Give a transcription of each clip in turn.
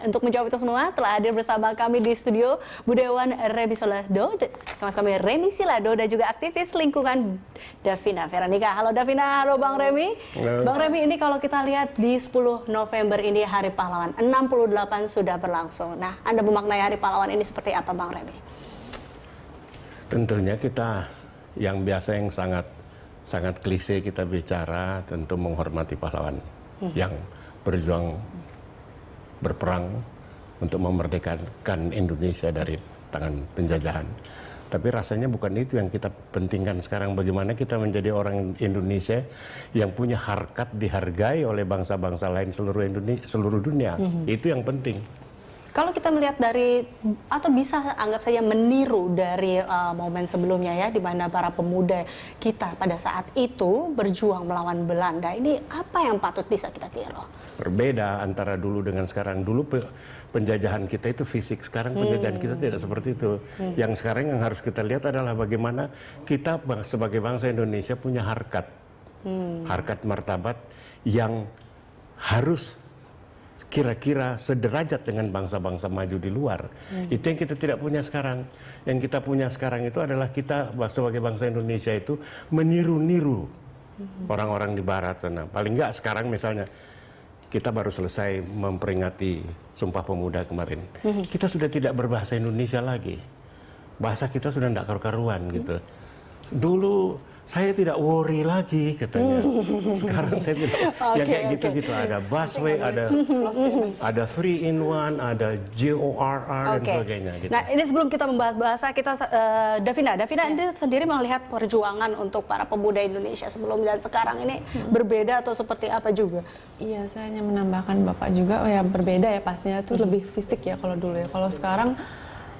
untuk menjawab itu semua telah hadir bersama kami di studio Budayawan Remi Silado, Mas kami Remi Silado dan juga aktivis lingkungan Davina Veronica. Halo Davina, halo Bang Remi. Halo. Bang Remi, ini kalau kita lihat di 10 November ini Hari Pahlawan, 68 sudah berlangsung. Nah, Anda memaknai Hari Pahlawan ini seperti apa Bang Remi? Tentunya kita yang biasa yang sangat klise kita bicara tentu menghormati pahlawan yang berjuang berperang untuk memerdekakan Indonesia dari tangan penjajahan. Tapi rasanya bukan itu yang kita pentingkan sekarang. Bagaimana kita menjadi orang Indonesia yang punya harkat dihargai oleh bangsa-bangsa lain seluruh dunia. Itu yang penting. Kalau kita melihat dari, atau bisa anggap saja meniru dari momen sebelumnya ya, di mana para pemuda kita pada saat itu berjuang melawan Belanda, ini apa yang patut bisa kita tiru? Berbeda antara dulu dengan sekarang. Dulu penjajahan kita itu fisik, sekarang penjajahan kita tidak seperti itu. Yang sekarang yang harus kita lihat adalah bagaimana kita sebagai bangsa Indonesia punya harkat, harkat martabat yang harus kira-kira sederajat dengan bangsa-bangsa maju di luar. Itu yang kita tidak punya sekarang. Yang kita punya sekarang itu adalah kita sebagai bangsa Indonesia itu meniru-niru orang-orang di barat sana. Paling enggak sekarang misalnya kita baru selesai memperingati Sumpah Pemuda kemarin. Kita sudah tidak berbahasa Indonesia lagi. Bahasa kita sudah tidak karu-karuan gitu. Dulu saya tidak worry lagi katanya. Sekarang saya tidak. Ya kayak gitu-gitu. Ada busway, ada 3-in-1, ada GORR dan sebagainya. Gitu. Nah ini sebelum kita membahas bahasa, kita Davina Anda sendiri melihat perjuangan untuk para pemuda Indonesia sebelum dan sekarang ini berbeda atau seperti apa juga? Iya, saya hanya menambahkan Bapak juga, oh ya berbeda ya pastinya itu lebih fisik ya kalau dulu ya. Kalau sekarang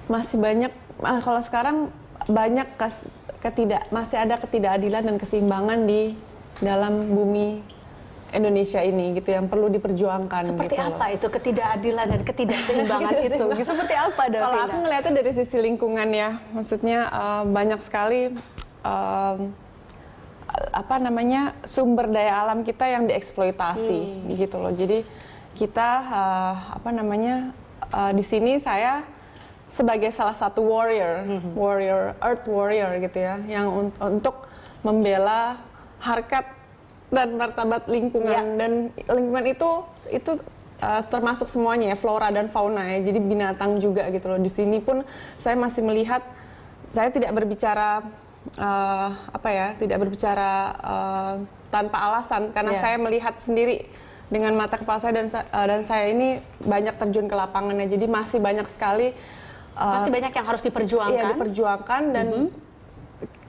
masih banyak, kalau sekarang banyak masih ada ketidakadilan dan keseimbangan di dalam bumi Indonesia ini gitu yang perlu diperjuangkan. Seperti gitu apa itu ketidakadilan dan ketidakseimbangan itu? Seperti apa Davina? Kalau aku ngelihatnya dari sisi lingkungan ya, maksudnya banyak sekali sumber daya alam kita yang dieksploitasi gitu loh. Jadi kita di sini saya sebagai salah satu earth warrior gitu ya, yang untuk membela harkat dan martabat lingkungan. Dan lingkungan itu termasuk semuanya ya, flora dan fauna ya, jadi binatang juga gitu loh. Di sini pun saya masih melihat, saya tidak berbicara tanpa alasan karena saya melihat sendiri dengan mata kepala saya, dan saya ini banyak terjun ke lapangannya, jadi masih banyak sekali masih banyak yang harus diperjuangkan. Iya, diperjuangkan dan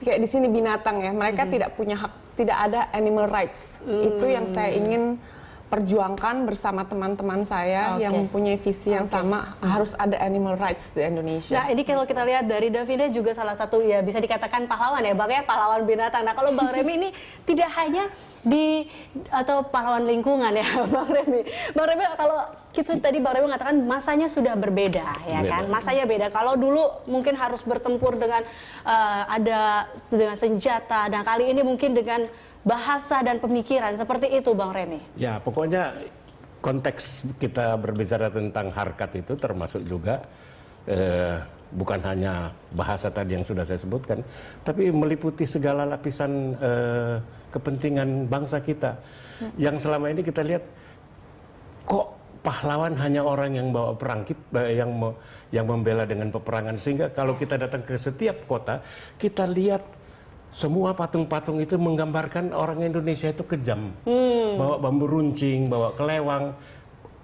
kayak di sini binatang ya, mereka tidak punya hak, tidak ada animal rights. Itu yang saya ingin perjuangkan bersama teman-teman saya yang mempunyai visi yang sama, harus ada animal rights di Indonesia. Nah ini kalau kita lihat dari Davina juga salah satu ya bisa dikatakan pahlawan ya, Bang ya, pahlawan binatang. Nah kalau Bang Remi ini tidak hanya atau pahlawan lingkungan ya Bang Remi. Bang Remi kalau kita tadi Bang Remi mengatakan masanya sudah berbeda ya kan, masanya beda. Kalau dulu mungkin harus bertempur dengan dengan senjata, dan kali ini mungkin dengan bahasa dan pemikiran seperti itu Bang Remi. Ya pokoknya konteks kita berbicara tentang harkat itu termasuk juga bukan hanya bahasa tadi yang sudah saya sebutkan, tapi meliputi segala lapisan kepentingan bangsa kita. Yang selama ini kita lihat, kok pahlawan hanya orang yang bawa perang, yang membela dengan peperangan, sehingga kalau kita datang ke setiap kota, kita lihat semua patung-patung itu menggambarkan orang Indonesia itu kejam, bawa bambu runcing, bawa kelewang.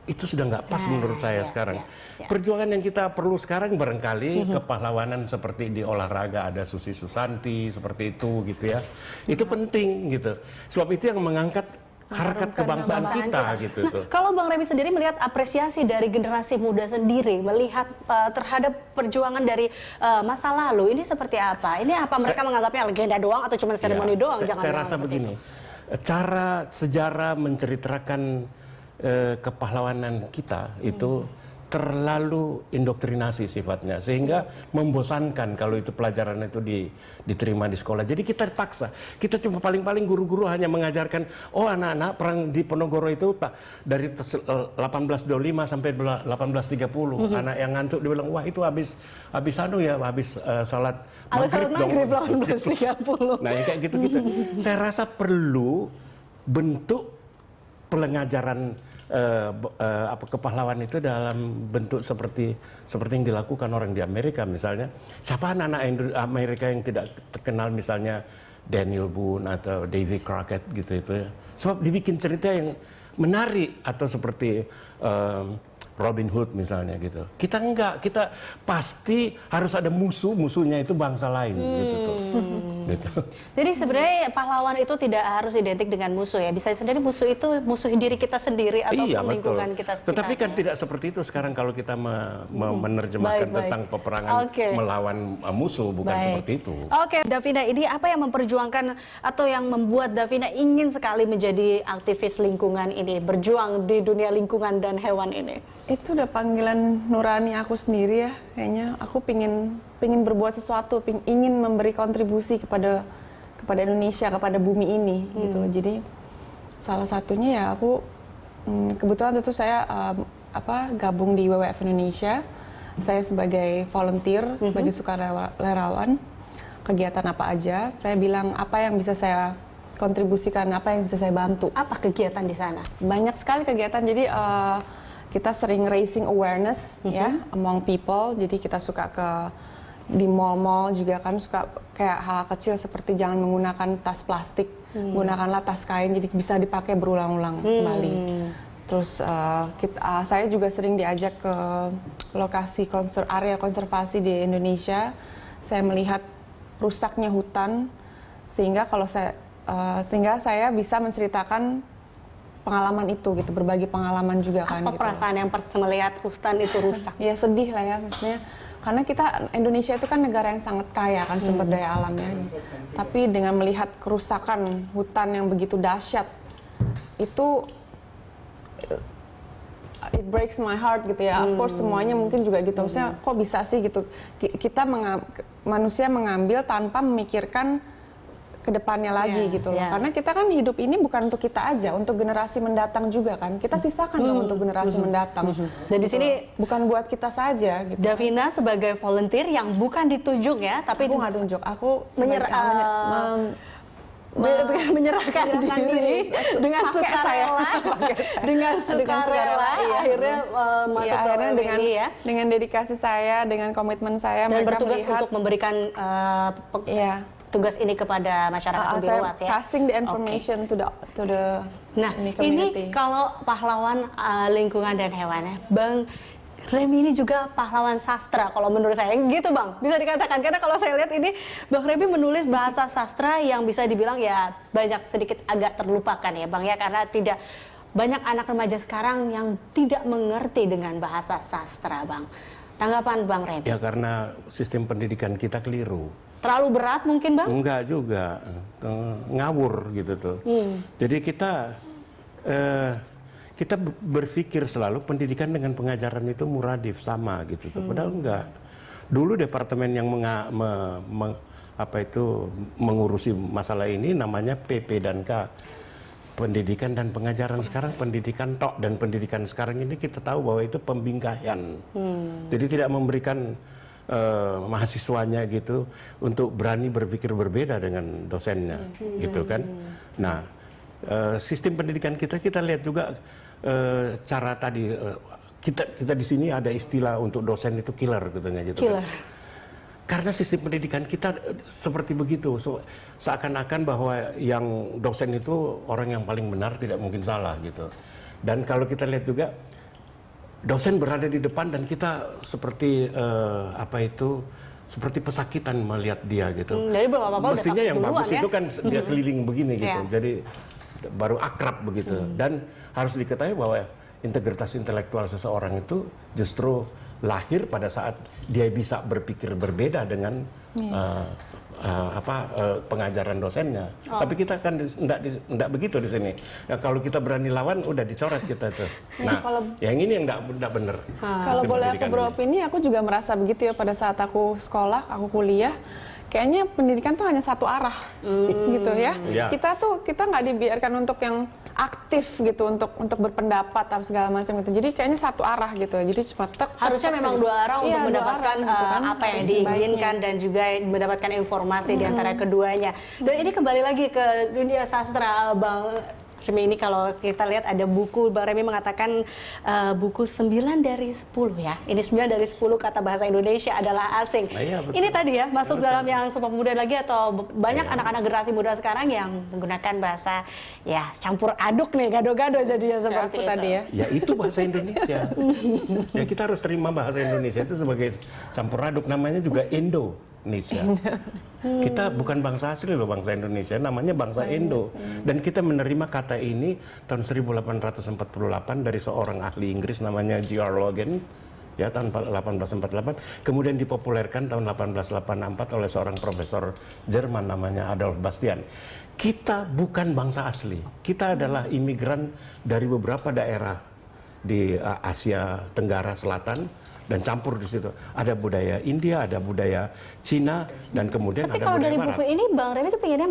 Itu sudah nggak pas menurut saya sekarang. Perjuangan yang kita perlu sekarang barangkali kepahlawanan seperti di olahraga, ada Susi Susanti seperti itu gitu ya. Itu penting gitu. Sebab itu yang mengangkat harkat kebangsaan kita gitu. Nah, kalau Bang Remi sendiri melihat apresiasi dari generasi muda sendiri melihat terhadap perjuangan dari masa lalu ini seperti apa? Ini apa mereka menganggapnya legenda doang atau cuma seremoni doang? Saya rasa begini. Cara sejarah menceritakan kepahlawanan kita itu terlalu indoktrinasi sifatnya, sehingga membosankan kalau itu pelajaran itu diterima di sekolah. Jadi kita paksa, kita cuma paling-paling guru-guru hanya mengajarkan, oh anak-anak perang di Ponorogo itu dari 1825 sampai 1830. Anak yang ngantuk dibilang, wah itu habis salat maghrib 1830. Nah, yang kayak gitu-gitu. Saya rasa perlu bentuk pengajaran kepahlawan itu dalam bentuk seperti yang dilakukan orang di Amerika misalnya. Siapa anak-anak Amerika yang tidak terkenal, misalnya Daniel Boone atau Davy Crockett gitu itu ya. Sebab dibikin cerita yang menarik, atau seperti Robin Hood misalnya gitu. Kita enggak, kita pasti harus ada musuhnya itu bangsa lain gitu tuh. Gitu. Jadi sebenarnya pahlawan itu tidak harus identik dengan musuh ya. Bisa sendiri musuh itu musuh diri kita sendiri atau lingkungan kita sekitar. Tetapi kan tidak seperti itu sekarang kalau kita menerjemahkan tentang peperangan melawan musuh, bukan seperti itu. Oke, Davina, ini apa yang memperjuangkan atau yang membuat Davina ingin sekali menjadi aktivis lingkungan ini, berjuang di dunia lingkungan dan hewan ini? Itu udah panggilan nurani aku sendiri ya, kayaknya aku pingin berbuat sesuatu, ingin memberi kontribusi kepada Indonesia, kepada bumi ini gitu loh. Jadi salah satunya ya aku kebetulan itu saya gabung di WWF Indonesia. Saya sebagai volunteer, sebagai sukarelawan, kegiatan apa aja, saya bilang apa yang bisa saya kontribusikan, apa yang bisa saya bantu. Apa kegiatan di sana? Banyak sekali kegiatan, jadi kita sering raising awareness ya among people. Jadi kita suka di mall-mall juga kan, suka kayak hal kecil seperti jangan menggunakan tas plastik, gunakanlah tas kain, jadi bisa dipakai berulang-ulang kembali. Terus saya juga sering diajak ke lokasi area konservasi di Indonesia. Saya melihat rusaknya hutan, sehingga saya bisa menceritakan pengalaman itu gitu, berbagi pengalaman juga kan. Apa perasaan yang melihat hutan itu rusak? Ya sedih lah ya, maksudnya karena Indonesia itu kan negara yang sangat kaya kan sumber daya alamnya, tapi dengan melihat kerusakan hutan yang begitu dahsyat itu it breaks my heart gitu ya. Of course semuanya mungkin juga gitu, maksudnya kok bisa sih gitu manusia mengambil tanpa memikirkan ke depannya lagi gitu loh. Karena kita kan hidup ini bukan untuk kita aja, untuk generasi mendatang juga kan. Kita sisakan dong untuk generasi mendatang. Dan di sini bukan buat kita saja gitu. Davina sebagai volunteer yang bukan ditunjuk ya, tapi aku nggak tunjuk. Aku menyerahkan diri dengan sukarela, akhirnya masuk ke ini ya. Dengan dedikasi saya, dengan komitmen saya, dan bertugas untuk memberikan tugas ini kepada masyarakat lebih luas ya. Passing the information to the Ini community. kalau pahlawan lingkungan dan hewannya, Bang Remy ini juga pahlawan sastra kalau menurut saya, gitu Bang, bisa dikatakan. Karena kalau saya lihat ini Bang Remy menulis bahasa sastra yang bisa dibilang ya banyak sedikit agak terlupakan ya Bang ya, karena tidak banyak anak remaja sekarang yang tidak mengerti dengan bahasa sastra Bang. Tanggapan Bang Remy? Ya karena sistem pendidikan kita keliru. Terlalu berat mungkin Bang? Enggak juga, ngawur gitu tuh. Jadi kita berpikir selalu pendidikan dengan pengajaran itu muradif sama gitu tuh. Padahal enggak. Dulu departemen yang mengurusi masalah ini namanya PP dan K. Pendidikan dan pengajaran. Sekarang pendidikan tok, dan pendidikan sekarang ini kita tahu bahwa itu pembingkaian. Jadi tidak memberikan mahasiswanya gitu untuk berani berpikir berbeda dengan dosennya gitu kan. Nah, sistem pendidikan kita lihat juga cara tadi kita di sini ada istilah untuk dosen itu killer katanya gitu. Killer. Kan? Karena sistem pendidikan kita seperti begitu, seakan-akan bahwa yang dosen itu orang yang paling benar, tidak mungkin salah gitu. Dan kalau kita lihat juga dosen berada di depan dan kita seperti seperti pesakitan melihat dia gitu. Jadi belum apa-apa. Mestinya yang bagus ya? Itu kan dia keliling begini gitu. Jadi baru akrab begitu. Dan harus diketahui bahwa integritas intelektual seseorang itu justru lahir pada saat dia bisa berpikir berbeda dengan pengajaran dosennya. Tapi kita kan enggak begitu di sini. Ya, kalau kita berani lawan, udah dicoret kita tuh. Nah, yang ini yang enggak benar. Kalau boleh aku beropini, aku juga merasa begitu ya pada saat aku sekolah, aku kuliah. Kayaknya pendidikan tuh hanya satu arah, gitu ya. Kita nggak dibiarkan untuk yang aktif gitu, untuk berpendapat atau segala macam gitu. Jadi kayaknya satu arah gitu. Jadi cuma harusnya memang dua arah untuk mendapatkan gitu kan, apa yang diinginkan dan juga mendapatkan informasi di antara keduanya. Dan ini kembali lagi ke dunia sastra, Bang Remi. Ini kalau kita lihat ada buku, Bang Remi mengatakan buku 9 dari 10 ya. Ini 9 dari 10 kata bahasa Indonesia adalah asing. Ini tadi ya, masuk dalam yang Sumpah Pemuda lagi atau banyak anak-anak generasi muda sekarang yang menggunakan bahasa ya campur aduk nih, gado-gado jadinya seperti itu. Tadi ya. Ya itu bahasa Indonesia. Ya kita harus terima bahasa Indonesia itu sebagai campur aduk, namanya juga Indonesia. Kita bukan bangsa asli loh, bangsa Indonesia, namanya bangsa Indo. Dan kita menerima kata ini tahun 1848 dari seorang ahli Inggris namanya G.R. Logan, ya tahun 1848. Kemudian dipopulerkan tahun 1884 oleh seorang profesor Jerman namanya Adolf Bastian. Kita bukan bangsa asli, kita adalah imigran dari beberapa daerah di Asia Tenggara Selatan, dan campur di situ. Ada budaya India, ada budaya Cina, dan kemudian tapi ada budaya Barat. Tapi kalau dari buku ini, Bang Remi itu pengennya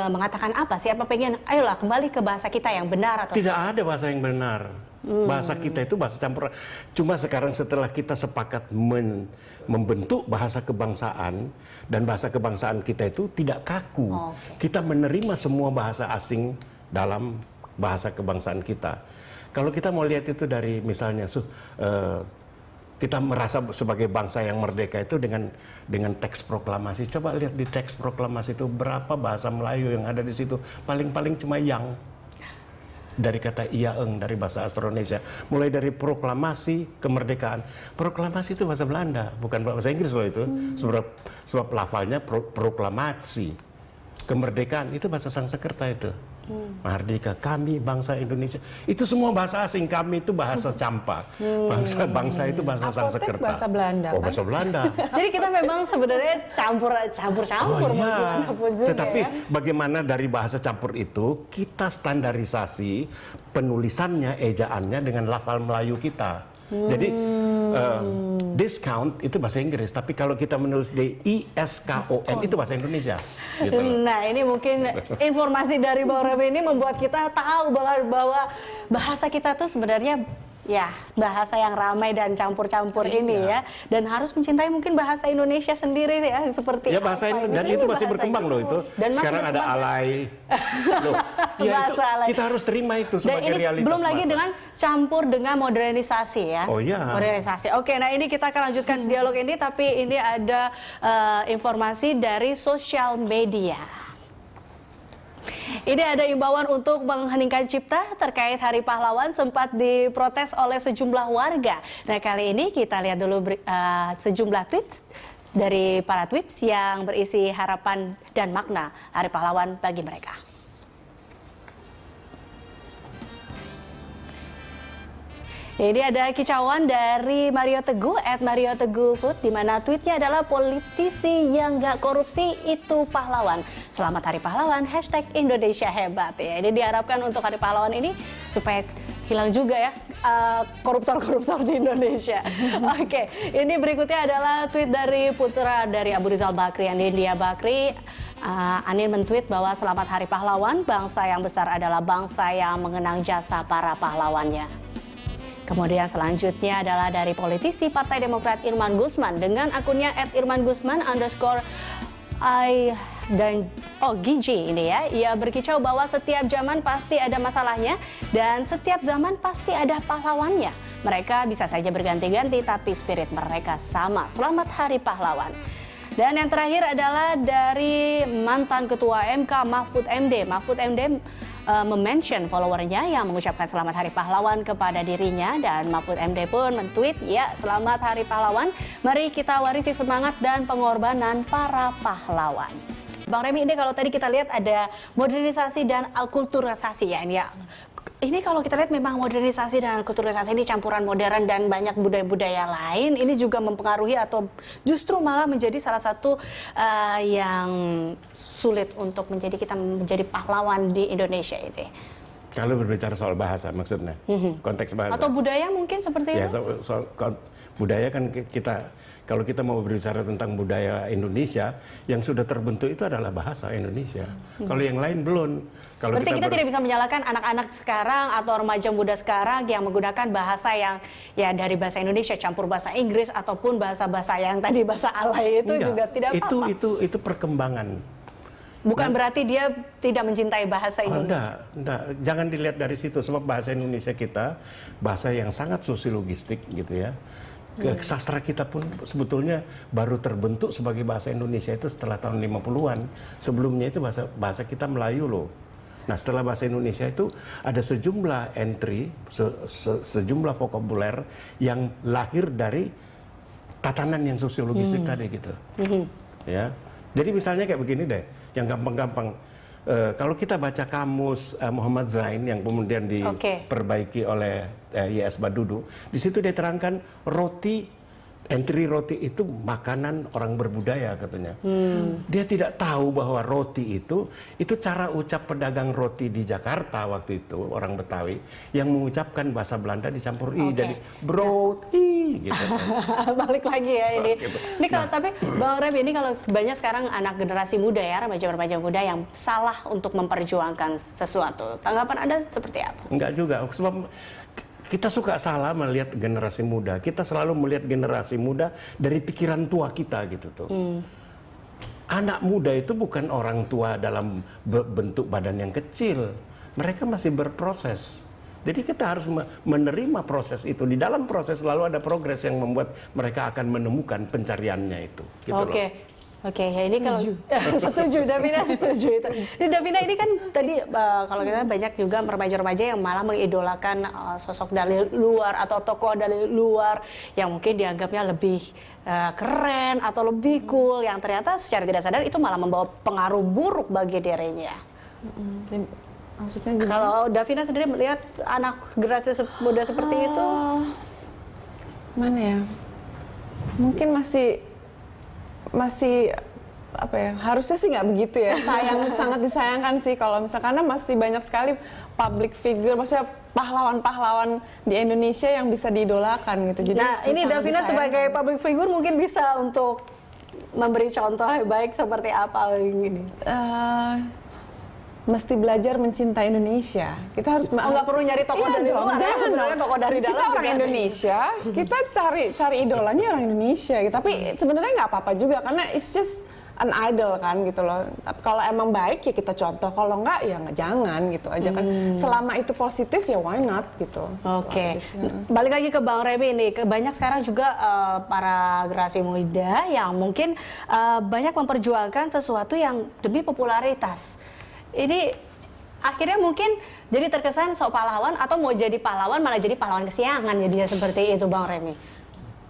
mengatakan apa sih? Apa pengen, ayolah kembali ke bahasa kita yang benar atau? Tidak ada bahasa yang benar. Bahasa kita itu bahasa campur. Cuma sekarang setelah kita sepakat membentuk bahasa kebangsaan, dan bahasa kebangsaan kita itu tidak kaku. Kita menerima semua bahasa asing dalam bahasa kebangsaan kita. Kalau kita mau lihat itu dari misalnya kita merasa sebagai bangsa yang merdeka itu dengan teks proklamasi. Coba lihat di teks proklamasi itu berapa bahasa Melayu yang ada di situ. Paling-paling cuma yang. Dari kata iaeng dari bahasa Austronesia. Mulai dari proklamasi kemerdekaan. Proklamasi itu bahasa Belanda, bukan bahasa Inggris loh itu. Sebab lafalnya proklamasi. Kemerdekaan itu bahasa Sanskerta itu. Merdeka, kami bangsa Indonesia. Itu semua bahasa asing, kami itu bahasa campa. Bangsa itu bahasa Sanskerta. Bahasa Belanda. Oh, bahasa Belanda. Jadi kita memang sebenarnya campur-campur iya. pun juga. Tetapi ya. bagaimana dari bahasa campur itu kita standarisasi penulisannya, ejaannya dengan lafal Melayu kita. Jadi discount itu bahasa Inggris, tapi kalau kita menulis DISKON itu bahasa Indonesia. Gitu loh. Nah ini mungkin informasi dari Bang Remi ini membuat kita tahu bahwa bahasa kita tuh sebenarnya ya bahasa yang ramai dan campur-campur ini ya, dan harus mencintai mungkin bahasa Indonesia sendiri ya, seperti ya bahasa ini, dan itu masih berkembang loh itu. Dan sekarang ada alay. Loh, ya itu, alay. kita harus terima itu sebagai realitas. Belum lagi dengan campur dengan modernisasi ya. Oh iya. Modernisasi. Oke, nah ini kita akan lanjutkan dialog ini, tapi ini ada informasi dari sosial media. Ini ada imbauan untuk mengheningkan cipta terkait Hari Pahlawan sempat diprotes oleh sejumlah warga. Nah kali ini kita lihat dulu sejumlah tweets dari para tweets yang berisi harapan dan makna Hari Pahlawan bagi mereka. Ini ada kicauan dari Mario Teguh, @MarioTeguhPut, di mana tweetnya adalah politisi yang nggak korupsi itu pahlawan. Selamat Hari Pahlawan, #Indonesia Hebat. Ya, ini diharapkan untuk Hari Pahlawan ini supaya hilang juga ya koruptor-koruptor di Indonesia. Oke, ini berikutnya adalah tweet dari putra dari Abu Rizal Bakri, Anindya Bakri. Anin mentweet bahwa selamat Hari Pahlawan, bangsa yang besar adalah bangsa yang mengenang jasa para pahlawannya. Kemudian selanjutnya adalah dari politisi Partai Demokrat Irman Guzman dengan akunnya @IrmanGuzman_I_GJ ini ya. Ia berkicau bahwa setiap zaman pasti ada masalahnya dan setiap zaman pasti ada pahlawannya. Mereka bisa saja berganti-ganti tapi spirit mereka sama. Selamat Hari Pahlawan. Dan yang terakhir adalah dari mantan Ketua MK Mahfud MD. Mahfud MD memention followernya yang mengucapkan selamat Hari Pahlawan kepada dirinya, dan Mahfud MD pun mentweet, ya selamat Hari Pahlawan, mari kita warisi semangat dan pengorbanan para pahlawan. Bang Remi, ini kalau tadi kita lihat ada modernisasi dan alkulturasasi ya, ini ya ini kalau kita lihat memang modernisasi dan kulturalisasi ini campuran modern dan banyak budaya-budaya lain, ini juga mempengaruhi atau justru malah menjadi salah satu yang sulit untuk kita menjadi pahlawan di Indonesia ini. Kalau berbicara soal bahasa maksudnya, konteks bahasa. Atau budaya mungkin seperti ya, itu? soal budaya kan kalau kita mau berbicara tentang budaya Indonesia, yang sudah terbentuk itu adalah bahasa Indonesia. Kalau yang lain belum. Kalau berarti kita tidak bisa menyalahkan anak-anak sekarang atau remaja muda sekarang yang menggunakan bahasa yang ya dari bahasa Indonesia campur bahasa Inggris ataupun bahasa-bahasa yang tadi bahasa alay itu juga tidak apa-apa. Itu perkembangan. Bukan berarti dia tidak mencintai bahasa Indonesia. Enggak. Jangan dilihat dari situ, sebab bahasa Indonesia kita bahasa yang sangat sosiologistik gitu ya. Sastra kita pun sebetulnya baru terbentuk sebagai bahasa Indonesia itu setelah tahun 50-an. Sebelumnya itu bahasa kita Melayu loh. Nah, setelah bahasa Indonesia itu ada sejumlah entry, sejumlah vokabuler yang lahir dari tatanan yang sosiologistik tadi gitu. Ya. Jadi misalnya kayak begini deh, yang gampang-gampang. Kalau kita baca kamus Muhammad Zain yang kemudian diperbaiki oleh Y.S. Badudu, di situ dia terangkan entry roti itu makanan orang berbudaya katanya. Dia tidak tahu bahwa roti itu cara ucap pedagang roti di Jakarta waktu itu, orang Betawi, yang mengucapkan bahasa Belanda dicampur i, jadi broti gitu. Balik lagi ya ini. Gitu. Ini kalau tapi Bang Rem, ini kalau banyak sekarang anak generasi muda ya, remaja-remaja muda yang salah untuk memperjuangkan sesuatu. Tanggapan Anda seperti apa? Enggak juga, sebab kita suka salah melihat generasi muda. Kita selalu melihat generasi muda dari pikiran tua kita gitu tuh. Anak muda itu bukan orang tua dalam bentuk badan yang kecil. Mereka masih berproses. Jadi kita harus menerima proses itu. Di dalam proses selalu ada progres yang membuat mereka akan menemukan pencariannya itu. Gitu loh. Oke, ya ini kalau setuju, Davina setuju itu. Davina ini kan tadi kalau kita banyak juga remaja-remaja yang malah mengidolakan sosok dari luar atau tokoh dari luar yang mungkin dianggapnya lebih keren atau lebih cool, yang ternyata secara tidak sadar itu malah membawa pengaruh buruk bagi dirinya. Maksudnya gimana? Kalau Davina sendiri melihat anak generasi muda seperti itu, mana ya? Mungkin masih apa ya, harusnya sih nggak begitu ya, sangat disayangkan sih kalau misalkan karena masih banyak sekali public figure, maksudnya pahlawan-pahlawan di Indonesia yang bisa diidolakan gitu. Jadi nah ini Davina sebagai public figure mungkin bisa untuk memberi contoh yang baik seperti apa ini? Mesti belajar mencintai Indonesia. Kita harus nggak perlu nyari tokoh dari luar. Ya, sebenarnya tokoh dari dalam kita orang Indonesia, kita cari idolanya orang Indonesia. Gitu. Tapi sebenarnya nggak apa-apa juga karena it's just an idol kan gitu loh. Tapi kalau emang baik ya kita contoh. Kalau nggak ya jangan gitu aja kan. Selama itu positif ya why not gitu. Oke. Balik lagi ke Bang Remi ini. Banyak sekarang juga para generasi muda yang mungkin banyak memperjuangkan sesuatu yang demi popularitas. Ini akhirnya mungkin jadi terkesan sok pahlawan atau mau jadi pahlawan malah jadi pahlawan kesiangan jadinya seperti itu Bang Remi.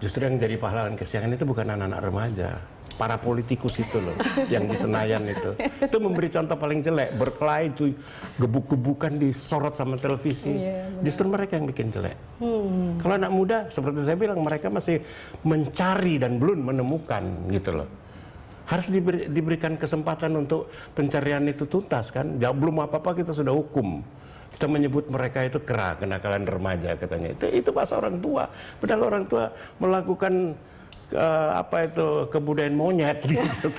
Justru yang jadi pahlawan kesiangan itu bukan anak-anak remaja, para politikus itu loh yang di Senayan itu. Itu memberi contoh paling jelek, berkelahi itu gebuk-gebukan disorot sama televisi. Justru mereka yang bikin jelek. Kalau anak muda seperti saya bilang mereka masih mencari dan belum menemukan gitu loh. Harus diberikan kesempatan untuk pencarian itu tuntas kan. Belum apa-apa kita sudah hukum. Kita menyebut mereka itu kera, kenakalan remaja katanya. Itu bahasa orang tua. Padahal orang tua melakukan kebudayaan monyet gitu.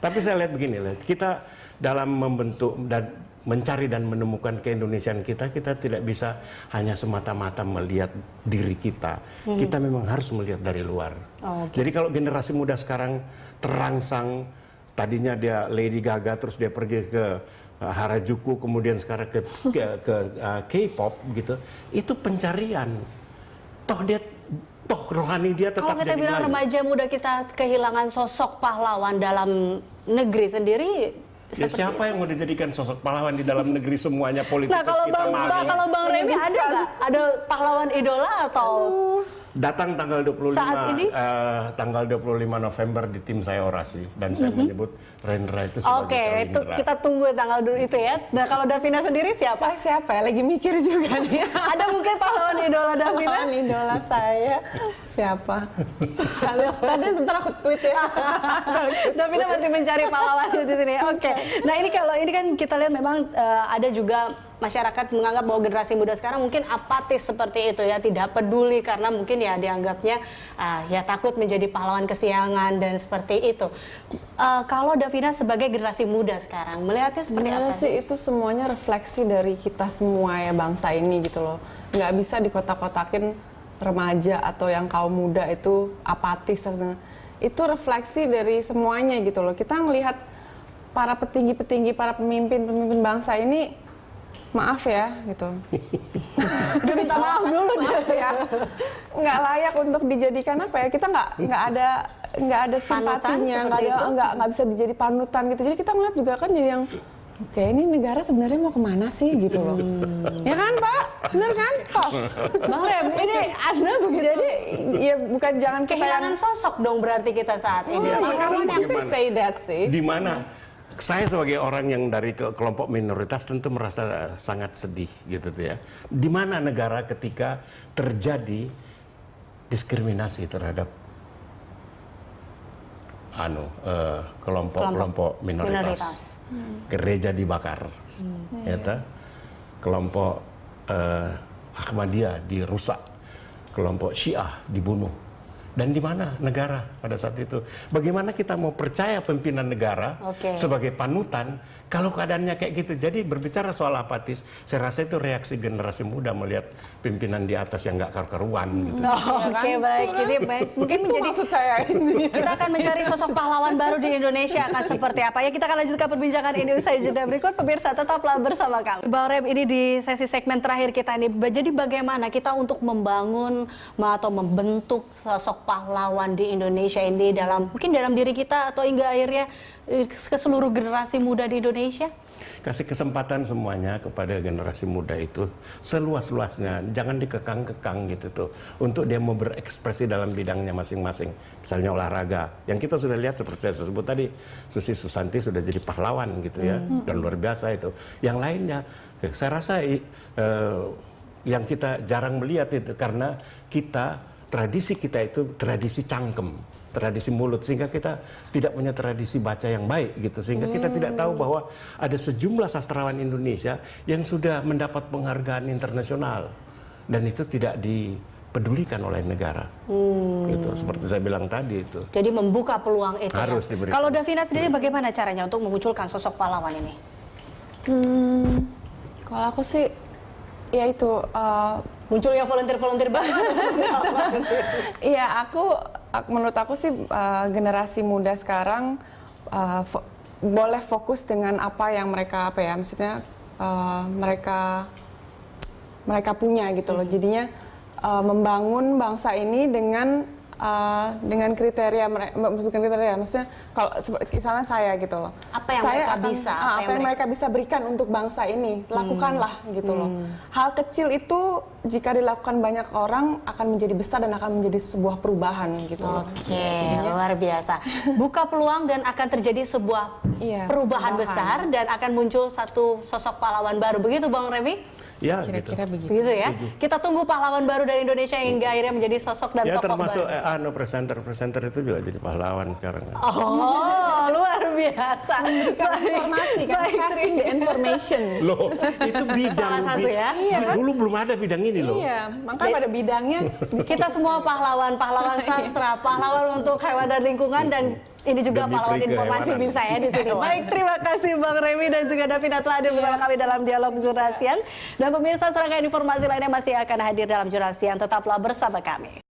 Tapi saya lihat begini lah, kita dalam membentuk dan mencari dan menemukan keindonesiaan kita tidak bisa hanya semata-mata melihat diri kita. Kita memang harus melihat dari luar. Jadi kalau generasi muda sekarang terangsang, tadinya dia Lady Gaga, terus dia pergi ke Harajuku, kemudian sekarang ke K-pop gitu, itu pencarian. Toh rohani dia tetap jadi. Kalau kita bilang remaja muda kita kehilangan sosok pahlawan dalam negeri sendiri, ya siapa yang mau dijadikan sosok pahlawan di dalam negeri semuanya politik nah, kalau kita Bang Remi ada nggak? Ada pahlawan idola atau? Datang tanggal 25 Saat ini? Tanggal 25 November di tim saya orasi dan saya menyebut Rendra itu sebagai Oke, itu Kawindra. kita tunggu tanggal dulu itu ya. Nah, kalau Davina sendiri siapa? Saya siapa ya? Lagi mikir juga nih. Ada mungkin pahlawan idola Davina? Pahlawan idola saya siapa? Tadi sebentar aku tweet ya. Davina masih mencari pahlawan di sini. Oke. Nah, ini kan kita lihat memang ada juga masyarakat menganggap bahwa generasi muda sekarang mungkin apatis seperti itu ya, tidak peduli karena mungkin ya dianggapnya ya takut menjadi pahlawan kesiangan dan seperti itu. Kalau Davina sebagai generasi muda sekarang melihatnya seperti apa? Sebenarnya sih itu semuanya refleksi dari kita semua ya, bangsa ini gitu loh. Nggak bisa dikotak-kotakin remaja atau yang kaum muda itu apatis. Itu refleksi dari semuanya gitu loh. Kita ngelihat para petinggi-petinggi, para pemimpin bangsa ini, maaf ya gitu. Udah minta maaf dulu Maaf ya, nggak layak untuk dijadikan apa ya, kita nggak ada simpatinya, nggak bisa dijadi panutan gitu. Jadi kita ngeliat juga kan jadi yang oke, ini negara sebenarnya mau kemana sih gitu loh. Ya kan Pak, bener kan Pos? Bang Rem, ini Anda begitu. Jadi ya bukan jangan kita Kehilangan sosok dong berarti kita saat ini. Iya, Pahlawan makanya yang you can say that sih. Di mana saya sebagai orang yang dari kelompok minoritas tentu merasa sangat sedih gitu tuh ya. Di mana negara ketika terjadi diskriminasi terhadap kelompok minoritas. Gereja dibakar, ya ta? Kelompok Ahmadiyah dirusak, kelompok Syiah dibunuh. Dan di mana negara pada saat itu? Bagaimana kita mau percaya pimpinan negara sebagai panutan kalau keadaannya kayak gitu? Jadi berbicara soal apatis, saya rasa itu reaksi generasi muda melihat pimpinan di atas yang nggak karu-karuan gitu. Oke, baik. Ini baik. Mungkin Itu menjadi maksud saya ini. kita akan mencari sosok pahlawan baru di Indonesia akan seperti apa ya. Kita akan lanjutkan perbincangan ini usai jeda berikut. Pemirsa tetaplah bersama kami. Bang Rem, ini di sesi segmen terakhir kita ini. Jadi bagaimana kita untuk membangun atau membentuk sosok pahlawan di Indonesia ini mungkin dalam diri kita atau hingga akhirnya ke seluruh generasi muda di Indonesia? Kasih kesempatan semuanya kepada generasi muda itu seluas-luasnya, jangan dikekang-kekang gitu tuh, untuk dia mau berekspresi dalam bidangnya masing-masing. Misalnya olahraga, yang kita sudah lihat seperti saya sebut tadi, Susi Susanti sudah jadi pahlawan gitu ya, dan luar biasa itu. Yang lainnya, saya rasa yang kita jarang melihat itu karena tradisi kita itu tradisi cangkem, tradisi mulut, sehingga kita tidak punya tradisi baca yang baik gitu, sehingga kita tidak tahu bahwa ada sejumlah sastrawan Indonesia yang sudah mendapat penghargaan internasional dan itu tidak dipedulikan oleh negara. Gitu, seperti saya bilang tadi itu. Jadi membuka peluang itu Harus ya. diberikan. Kalau Davina sendiri bagaimana caranya untuk memunculkan sosok pahlawan ini? Kalau aku sih ya itu Munculnya volunteer banget. iya, menurut aku sih generasi muda sekarang boleh fokus dengan apa yang mereka maksudnya mereka punya gitu loh. Jadinya membangun bangsa ini dengan kriteria bukan kriteria, maksudnya kalau misalnya saya gitu loh. Apa yang mereka bisa berikan untuk bangsa ini, lakukanlah gitu loh. Hal kecil itu jika dilakukan banyak orang akan menjadi besar dan akan menjadi sebuah perubahan gitu loh. Oke, luar biasa. Buka peluang dan akan terjadi sebuah perubahan besar dan akan muncul satu sosok pahlawan baru. Begitu Bang Remi? Ya, Kira-kira begitu. Begitu ya. Kita tunggu pahlawan baru dari Indonesia hingga akhirnya menjadi sosok dan ya tokoh termasuk baru. presenter itu juga jadi pahlawan sekarang. Oh, luar biasa. Informasi kan, passing the information. Loh, itu bidang. Salah satu ya. Dulu belum ada bidang ini loh. Iya, makanya pada bidangnya Kita semua pahlawan sastra, pahlawan untuk hewan dan lingkungan, dan ini juga Demi pahlawan Tri informasi Kehewanan. bisa ya di sini. Baik, terima kasih Bang Remi dan juga Davina telah hadir bersama kami dalam dialog Jurnal Siang. Dan pemirsa, serangkaian informasi lainnya masih akan hadir dalam Jurnal Siang. Tetaplah bersama kami.